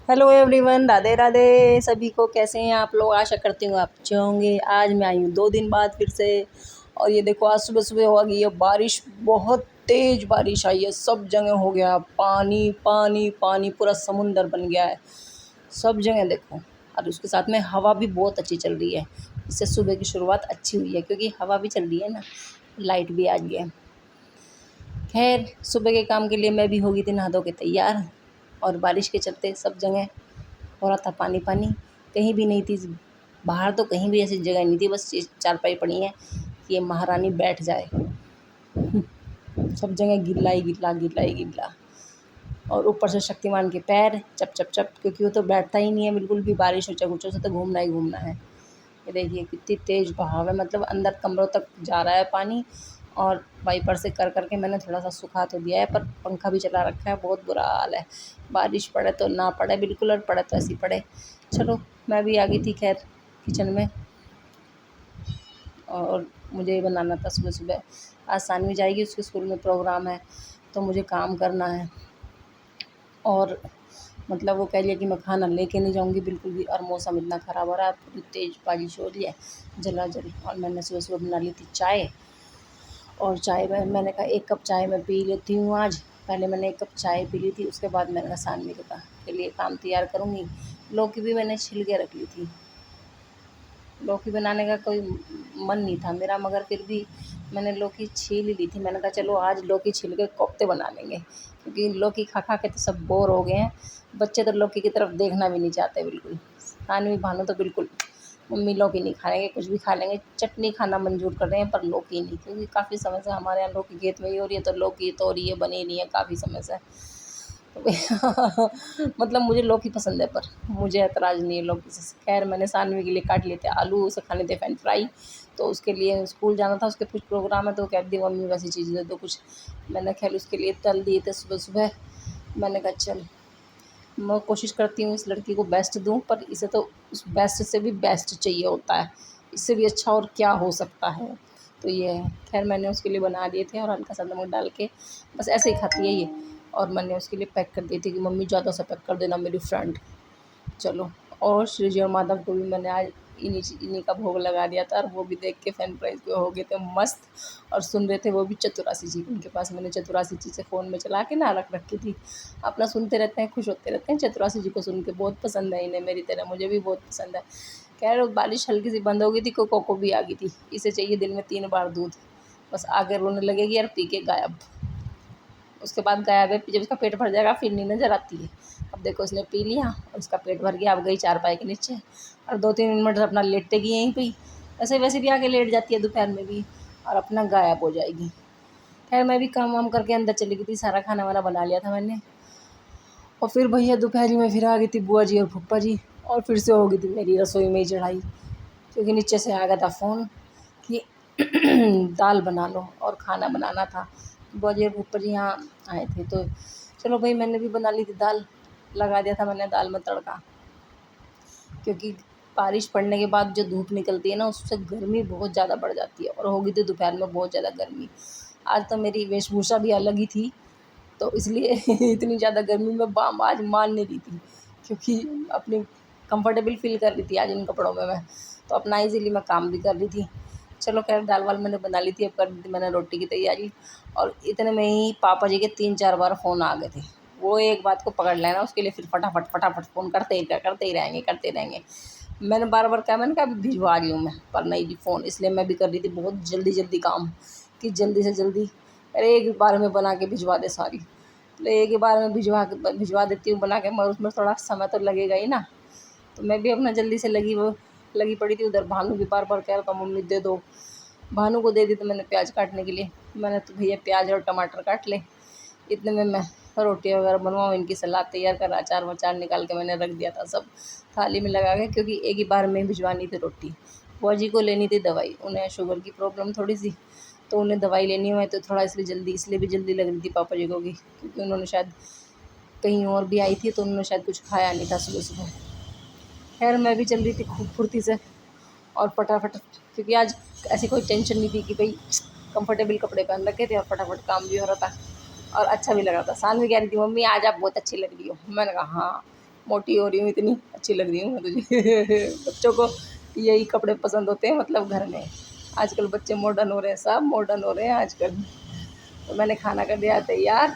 Hello everyone, Radhe Radhe सभी को। कैसे हैं आप लोग? आशा करती हूँ आप अच्छे होंगे। आज मैं आई हूँ 2 दिन बाद फिर से। और ये देखो, आज सुबह सुबह हो गई है बारिश, बहुत तेज़ बारिश आई है। सब जगह हो गया पानी पानी पानी, पूरा समुंदर बन गया है सब जगह देखो। और उसके साथ में हवा भी बहुत अच्छी चल रही है। इससे सुबह की शुरुआत अच्छी हुई है, क्योंकि हवा भी चल रही है ना, लाइट भी आ गई है। खैर, सुबह के काम के लिए मैं भी हो गई थी नहा धो के तैयार। और बारिश के चलते सब जगह हो रहा था पानी पानी, कहीं भी नहीं थी बाहर, तो कहीं भी ऐसी जगह नहीं थी, बस ये चारपाई पड़ी है कि ये महारानी बैठ जाए। सब जगह गिल्ला ही गिल्ला, गिल्ला ही गिल्ला। और ऊपर से शक्तिमान के पैर चप चप चप, क्योंकि वो तो बैठता ही नहीं है बिल्कुल भी। बारिश हो चकुचों से तो घूमना ही घूमना है। ये देखिए कितनी तेज़ बहाव है, मतलब अंदर कमरों तक जा रहा है पानी। और वाइपर से कर करके मैंने थोड़ा सा सुखा तो दिया है, पर पंखा भी चला रखा है। बहुत बुरा हाल है। बारिश पड़े तो ना पड़े बिल्कुल, और पड़े तो ऐसी पड़े। चलो, मैं भी आ गई थी खैर किचन में। और मुझे बनाना था सुबह सुबह। आज सानवी जाएगी, उसके स्कूल में प्रोग्राम है, तो मुझे काम करना है। और मतलब वो कह लिया कि मैं खाना लेके नहीं जाऊंगी बिल्कुल भी। और मौसम इतना ख़राब हो रहा है, पूरी तेज़ बारिश हो रही है जलाजल। और मैंने सुबह सुबह बना ली थी चाय। और चाय में मैंने कहा 1 कप चाय मैं पी लेती हूँ आज। पहले मैंने 1 कप चाय पी ली थी, उसके बाद मैंने कहा सानवी के लिए काम तैयार करूँगी। लौकी भी मैंने छिल के रख ली थी। लौकी बनाने का कोई मन नहीं था मेरा, मगर फिर भी मैंने लौकी छील ही ली थी। मैंने कहा चलो आज लौकी छील के कोफ्ते बना लेंगे, क्योंकि लौकी खा खा के तो सब बोर हो गए हैं। बच्चे तो लौकी की तरफ देखना भी नहीं चाहते बिल्कुल। सानवी भानु तो बिल्कुल, मम्मी लौकी नहीं खाएंगे, कुछ भी खा लेंगे, चटनी खाना मंजूर कर रहे हैं, पर लौकी नहीं, क्योंकि काफ़ी समय से हमारे यहाँ लौकी खेत में ही हो रही है, तो लौकी तो रही है, बनी नहीं है काफ़ी समय से। तो मतलब मुझे लौकी पसंद है, पर मुझे ऐतराज़ नहीं है लौकी से। खैर, मैंने सानवी के लिए काट लिए थे आलू, उसे खाने थे फ्रेंच फ्राई। तो उसके लिए स्कूल जाना था, उसके कुछ प्रोग्राम है, तो कह दी मम्मी वैसी चीज़ दे दो कुछ। मैंने खैर उसके लिए तल दिए थे सुबह सुबह। मैंने कहा चल, मैं कोशिश करती हूँ इस लड़की को बेस्ट दूँ, पर इसे तो उस बेस्ट से भी बेस्ट चाहिए होता है। इससे भी अच्छा और क्या हो सकता है। तो ये है। खैर, मैंने उसके लिए बना दिए थे, और हल्का सा नमक डाल के बस ऐसे ही खाती है ये। और मैंने उसके लिए पैक कर दी थी कि मम्मी ज़्यादा सा पैक कर देना मेरी फ्रेंड। चलो, और श्री जी और माधव को भी मैंने आज इन्हीं का भोग लगा दिया था, और वो भी देख के फैन प्राइज पे हो गए थे मस्त। और सुन रहे थे वो भी चतुरासी जी। उनके पास मैंने चतुरासी जी से फ़ोन में चला के ना रख रखी थी। अपना सुनते रहते हैं, खुश होते रहते हैं। चतुरासी जी को सुन के बहुत पसंद है इन्हें, मेरी तरह मुझे भी बहुत पसंद है। खैर, बारिश हल्की सी बंद हो गई थी, कोको भी आ गई थी। इसे चाहिए दिन में 3 बार दूध, बस आगे रोने लगेगी और पी के गायब। उसके बाद गायब है, जब उसका पेट भर जाएगा फिर नहीं नज़र आती है। अब देखो, उसने पी लिया और उसका पेट भर गया। अब गई चारपाई के नीचे, और 2-3 मिनट अपना लेटेगी यहीं पे ही। ऐसे वैसे भी आके लेट जाती है दोपहर में भी, और अपना गायब हो जाएगी। खैर, मैं भी काम वाम करके अंदर चली गई थी, सारा खाना वाना बना लिया था मैंने। और फिर भैया दोपहरी में फिर आ गई थी बुआ जी और फूफा जी, और फिर से हो गई थी मेरी रसोई में ही चढ़ाई, क्योंकि नीचे से आ गया था फ़ोन कि दाल बना लो और खाना बनाना था। बुआ जी और फूफा जी यहाँ आए थे, तो चलो भाई, मैंने भी बना ली थी दाल। लगा दिया था मैंने दाल में तड़का, क्योंकि बारिश पड़ने के बाद जो धूप निकलती है ना, उससे गर्मी बहुत ज़्यादा बढ़ जाती है। और हो गई थी दोपहर में बहुत ज़्यादा गर्मी। आज तो मेरी वेशभूषा भी अलग ही थी, तो इसलिए इतनी ज़्यादा गर्मी में आज मान नहीं रही थी, क्योंकि अपनी कंफर्टेबल फ़ील कर रही थी आज इन कपड़ों में मैं। तो अपना इजीली मैं काम भी कर रही थी। चलो खैर, दाल वाल मैंने बना ली थी, अब कर दी थी मैंने रोटी की तैयारी। और इतने में ही पापा जी के 3-4 बार फ़ोन आ गए थे। वो एक बात को पकड़ लेना, उसके लिए फिर फटाफट फटाफट फ़ोन करते ही रहेंगे, करते रहेंगे। मैंने बार बार कहा, मैंने कहा अभी भिजवा रही हूँ मैं, पर नहीं जी फ़ोन। इसलिए मैं भी कर रही थी बहुत जल्दी जल्दी काम, कि जल्दी से जल्दी अरे एक बार में बना के भिजवा दे सारी। तो एक ही बार में भिजवा देती हूँ बना के, मगर उसमें थोड़ा समय तो लगेगा ही ना। तो मैं भी अपना जल्दी से लगी पड़ी थी। उधर भानु भी बार बार कह रहा था मम्मी दे दो। भानु को दे दी तो मैंने प्याज काटने के लिए। मैंने तो भैया प्याज और टमाटर काट ले। इतने में मैं रोटियां वगैरह बनवाऊँ, इनकी सलाद तैयार कर, अचार वचार निकाल के मैंने रख दिया था सब थाली में लगा के, क्योंकि एक ही बार में भिजवानी थी रोटी। बुआ जी को लेनी थी दवाई, उन्हें शुगर की प्रॉब्लम थोड़ी सी, तो उन्हें दवाई लेनी हुई, तो थोड़ा इसलिए भी जल्दी लग रही थी पापा जी को भी, क्योंकि उन्होंने शायद कहीं और भी आई थी, तो उन्होंने शायद कुछ खाया नहीं था सुबह सुबह। खैर, मैं भी चल रही थी खूब फुर्ती से और फटाफट, क्योंकि आज ऐसी कोई टेंशन नहीं थी कि भाई कंफर्टेबल कपड़े पहन रखे थे, और फटाफट काम भी हो रहा था और अच्छा भी लग रहा था। सानवी कह रही थी मम्मी आज आप बहुत अच्छी लग रही हो। मैंने कहा हाँ, मोटी हो रही हूँ, इतनी अच्छी लग रही हूँ मैं तुझे। बच्चों को यही कपड़े पसंद होते हैं मतलब घर में। आजकल बच्चे मॉडर्न हो रहे हैं, सब मॉडर्न हो रहे हैं आजकल। तो मैंने खाना कर दिया तैयार,